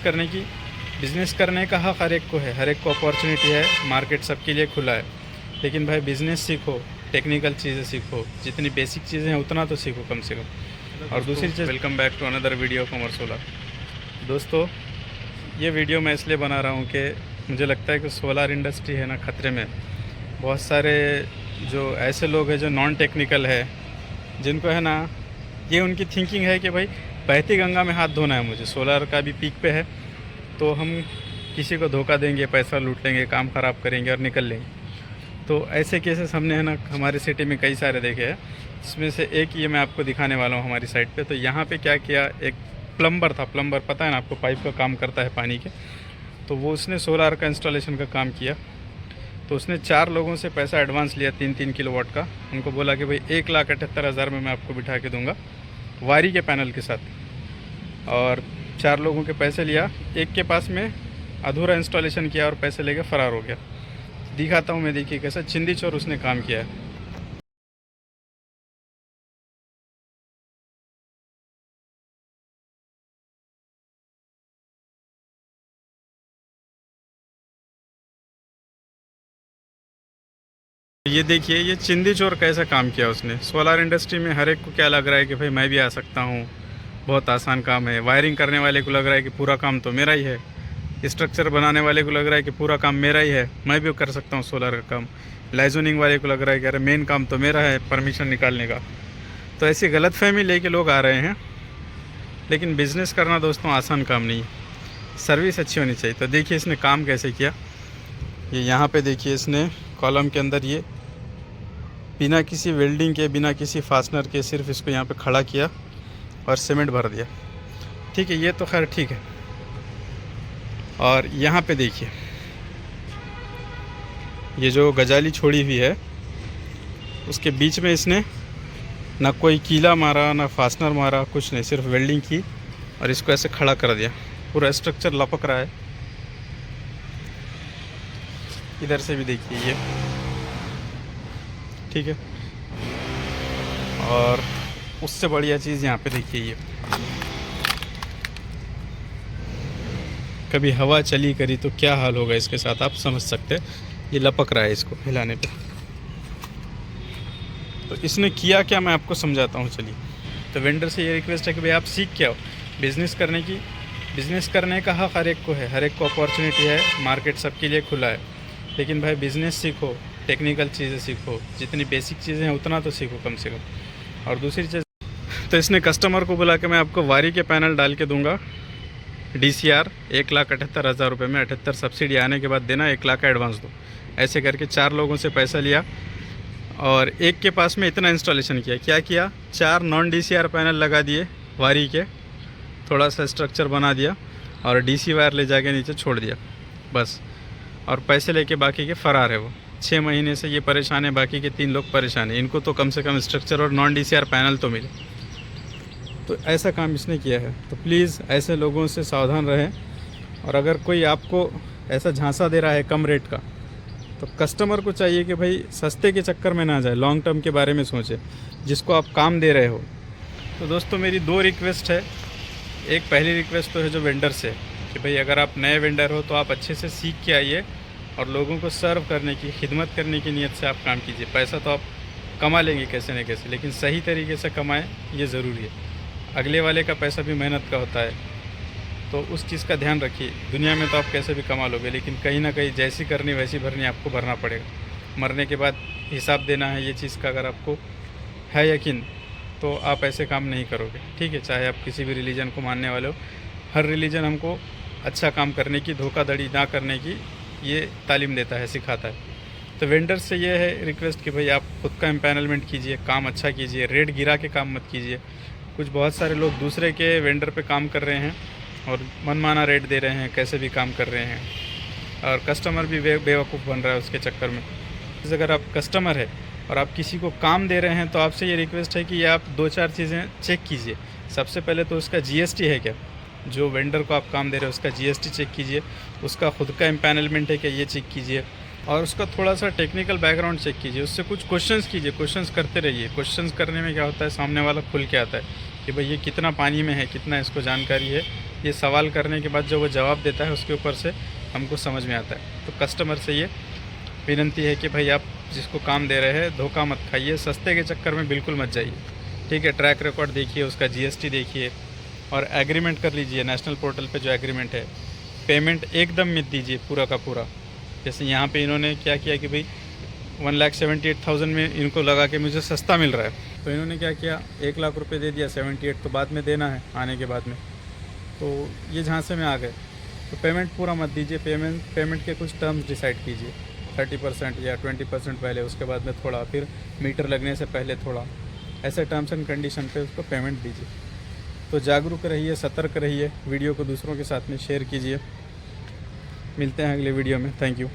Business करने का हक़ हर एक को है, हर एक को अपॉर्चुनिटी है, मार्केट सबके लिए खुला है। लेकिन भाई बिज़नेस सीखो, टेक्निकल चीज़ें सीखो, जितनी बेसिक चीज़ें हैं उतना तो सीखो कम से कम। और दूसरी चीज़, welcome back to another video of Amar Solar. दोस्तों, ये वीडियो मैं इसलिए बना रहा हूँ कि मुझे लगता है कि सोलर इंडस्ट्री है ना खतरे में। बहुत सारे जो ऐसे लोग हैं जो नॉन टेक्निकल है, जिनको है ना ये उनकी थिंकिंग है कि भाई बहती गंगा में हाथ धोना है, मुझे सोलर का भी पीक पे है तो हम किसी को धोखा देंगे, पैसा लूट लेंगे, काम ख़राब करेंगे और निकल लेंगे। तो ऐसे केसेस हमने है ना हमारे सिटी में कई सारे देखे हैं। इसमें से एक ये मैं आपको दिखाने वाला हूँ हमारी साइट पे। तो यहाँ पे क्या किया, एक प्लम्बर था, प्लम्बर पता है ना आपको, पाइप का काम करता है पानी के। तो वो उसने सोलार का इंस्टॉलेशन का काम किया। तो उसने 4 लोगों से पैसा एडवांस लिया 3-3 किलोवाट का। उनको बोला कि भाई 1,78,000 में मैं आपको बिठा के दूंगा वारी के पैनल के साथ। और 4 लोगों के पैसे लिया, एक के पास में अधूरा इंस्टॉलेशन किया और पैसे लेके फ़रार हो गया। दिखाता हूँ मैं, देखिए कैसा चिंदी चोर उसने काम किया है। ये देखिए ये चिंदी चोर कैसा काम किया उसने। सोलर इंडस्ट्री में हर एक को क्या लग रहा है कि भाई मैं भी आ सकता हूँ, बहुत आसान काम है। वायरिंग करने वाले को लग रहा है कि पूरा काम तो मेरा ही है, स्ट्रक्चर बनाने वाले को लग रहा है कि पूरा काम मेरा ही है, मैं भी कर सकता हूँ सोलर का काम। लाइजनिंग वाले को लग रहा है कि अरे मेन काम तो मेरा है, परमिशन निकालने का। तो ऐसी गलतफहमी लेके लोग आ रहे हैं। लेकिन बिज़नेस करना दोस्तों आसान काम नहीं है, सर्विस अच्छी होनी चाहिए। तो देखिए इसने काम कैसे किया। ये यहाँ पे देखिए इसने कॉलम के अंदर ये बिना किसी वेल्डिंग के, बिना किसी फास्टनर के, सिर्फ इसको यहाँ पे खड़ा किया और सीमेंट भर दिया। ठीक है, ये तो खैर ठीक है। और यहाँ पे देखिए ये जो गजाली छोड़ी हुई है उसके बीच में इसने ना कोई कीला मारा, ना फास्टनर मारा, कुछ नहीं, सिर्फ वेल्डिंग की और इसको ऐसे खड़ा कर दिया। पूरा स्ट्रक्चर लपक रहा है। इधर से भी देखिए ये, ठीक है। और उससे बढ़िया चीज़ यहाँ पे देखिए, ये कभी हवा चली करी तो क्या हाल होगा इसके साथ, आप समझ सकते हैं। ये लपक रहा है इसको हिलाने पे। तो इसने किया क्या, मैं आपको समझाता हूँ, चलिए। तो वेंडर से ये रिक्वेस्ट है कि भाई आप सीख क्या हो, बिज़नेस करने का हक़ हर एक को है, हर एक को अपॉर्चुनिटी है, मार्केट सबके लिए खुला है। लेकिन भाई बिज़नेस सीखो, टेक्निकल चीज़ें सीखो, जितनी बेसिक चीज़ें हैं उतना तो सीखो कम से कम। और दूसरी चीज़, तो इसने कस्टमर को बोला कि मैं आपको वारी के पैनल डाल के दूंगा, DCR 1,78,000 रुपये में, 78 सब्सिडी आने के बाद देना, 1 लाख का एडवांस दो। ऐसे करके 4 लोगों से पैसा लिया और एक के पास में इतना इंस्टॉलेशन किया। क्या किया, 4 नॉन DCR पैनल लगा दिए वारी के, थोड़ा सा स्ट्रक्चर बना दिया और DC वायर ले जाके नीचे छोड़ दिया बस। और पैसे लेके बाकी के फ़रार है वो। 6 महीने से ये परेशान है, बाकी के 3 लोग परेशान हैं। इनको तो कम से कम स्ट्रक्चर और नॉन DCR पैनल तो मिले। तो ऐसा काम इसने किया है। तो प्लीज़ ऐसे लोगों से सावधान रहें। और अगर कोई आपको ऐसा झांसा दे रहा है कम रेट का, तो कस्टमर को चाहिए कि भाई सस्ते के चक्कर में ना जाए, लॉन्ग टर्म के बारे में सोचें, जिसको आप काम दे रहे हो। तो दोस्तों मेरी 2 रिक्वेस्ट है। एक पहली रिक्वेस्ट तो है जो वेंडर से, कि भाई अगर आप नए वेंडर हो तो आप अच्छे से सीख के आइए और लोगों को सर्व करने की, खिदमत करने की नीयत से आप काम कीजिए। पैसा तो आप कमा लेंगे कैसे न कैसे, लेकिन सही तरीके से कमाएं, ये ज़रूरी है। अगले वाले का पैसा भी मेहनत का होता है, तो उस चीज़ का ध्यान रखिए। दुनिया में तो आप कैसे भी कमा लोगे, लेकिन कहीं ना कहीं जैसी करनी वैसी भरनी आपको भरना पड़ेगा। मरने के बाद हिसाब देना है, ये चीज़ का अगर आपको है यकीन तो आप ऐसे काम नहीं करोगे। ठीक है, चाहे आप किसी भी रिलीजन को मानने वाले हो, हर रिलीजन हमको अच्छा काम करने की, धोखाधड़ी ना करने की ये तालीम देता है, सिखाता है। तो वेंडर से ये है रिक्वेस्ट कि भाई आप खुद का एम्पैनलमेंट कीजिए, काम अच्छा कीजिए, रेट गिरा के काम मत कीजिए। कुछ बहुत सारे लोग दूसरे के वेंडर पे काम कर रहे हैं और मनमाना रेट दे रहे हैं, कैसे भी काम कर रहे हैं, और कस्टमर भी बेवकूफ़ बन रहा है उसके चक्कर में। अगर आप कस्टमर है और आप किसी को काम दे रहे हैं तो आपसे ये रिक्वेस्ट है कि ये आप 2-4 चीज़ें चेक कीजिए। सबसे पहले तो उसका GST है क्या, जो वेंडर को आप काम दे रहे हो उसका GST चेक कीजिए। उसका खुद का एम्पैनलमेंट है क्या, ये चेक कीजिए। और उसका थोड़ा सा टेक्निकल बैकग्राउंड चेक कीजिए। उससे कुछ क्वेश्चंस कीजिए, क्वेश्चंस करते रहिए। क्वेश्चंस करने में क्या होता है, सामने वाला खुल के आता है कि भाई ये कितना पानी में है, कितना इसको जानकारी है, ये सवाल करने के बाद जो वो जवाब देता है उसके ऊपर से हमको समझ में आता है। तो कस्टमर से ये विनती है कि भाई आप जिसको काम दे रहे हैं धोखा मत खाइए, सस्ते के चक्कर में बिल्कुल मत जाइए। ठीक है, ट्रैक रिकॉर्ड देखिए, उसका जीएसटी देखिए और एग्रीमेंट कर लीजिए। नेशनल पोर्टल पे जो एग्रीमेंट है, पेमेंट एकदम मत दीजिए पूरा का पूरा। जैसे यहाँ पे इन्होंने क्या किया कि भाई 1,78,000 में इनको लगा कि मुझे सस्ता मिल रहा है, तो इन्होंने क्या किया 1 लाख रुपए दे दिया। 78 तो बाद में देना है आने के बाद में, तो ये झांसे में आ गए। तो पेमेंट पूरा मत दीजिए, पेमेंट के कुछ टर्म्स डिसाइड कीजिए, 30% या 20% पहले, उसके बाद में थोड़ा, फिर मीटर लगने से पहले थोड़ा, ऐसे टर्म्स एंड कंडीशन पे उसको पेमेंट दीजिए। तो जागरूक रहिए, सतर्क रहिए, वीडियो को दूसरों के साथ में शेयर कीजिए। मिलते हैं अगले वीडियो में। Thank you.